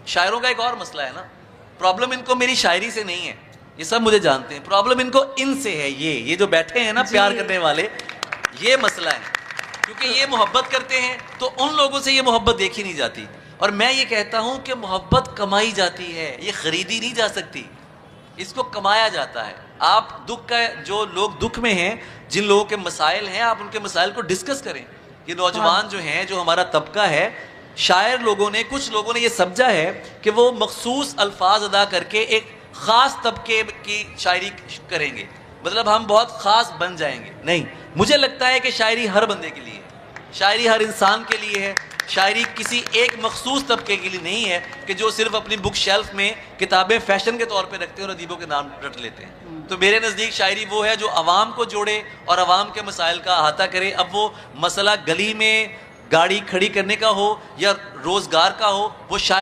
शायरों का एक और मसला है ना, प्रॉब्लम इनको मेरी शायरी से नहीं है, ये सब मुझे जानते हैं, प्रॉब्लम इनको इनसे है। ये जो बैठे हैं ना प्यार करने वाले, ये मसला है, क्योंकि ये मोहब्बत करते हैं तो उन लोगों से ये मोहब्बत देखी नहीं जाती। और मैं ये कहता हूं कि मोहब्बत कमाई जाती है, ये खरीदी नहीं जा सकती, इसको कमाया जाता है। आप दुख का, जो लोग दुख में हैं, जिन लोगों के मसाइल हैं, आप उनके मसाइल को डिस्कस करें। ये नौजवान जो हैं, जो हमारा तबका है, शायर लोगों ने, कुछ लोगों ने ये समझा है कि वो मखसूस अल्फाज अदा करके एक ख़ास तबके की शायरी करेंगे, मतलब हम बहुत ख़ास बन जाएंगे। नहीं, मुझे लगता है कि शायरी हर बंदे के लिए है, शायरी हर इंसान के लिए है। शायरी किसी एक मखसूस तबके के लिए नहीं है कि जो सिर्फ अपनी बुक शेल्फ में किताबें फैशन के तौर पे रखते हैं और अदीबों के नाम रट लेते हैं। तो मेरे नज़दीक शायरी वो है जो आवाम को जोड़े और आवाम के मसाइल का अहाता करे। अब वो मसला गली में गाड़ी खड़ी करने का हो या रोज़गार का हो, वो शायरी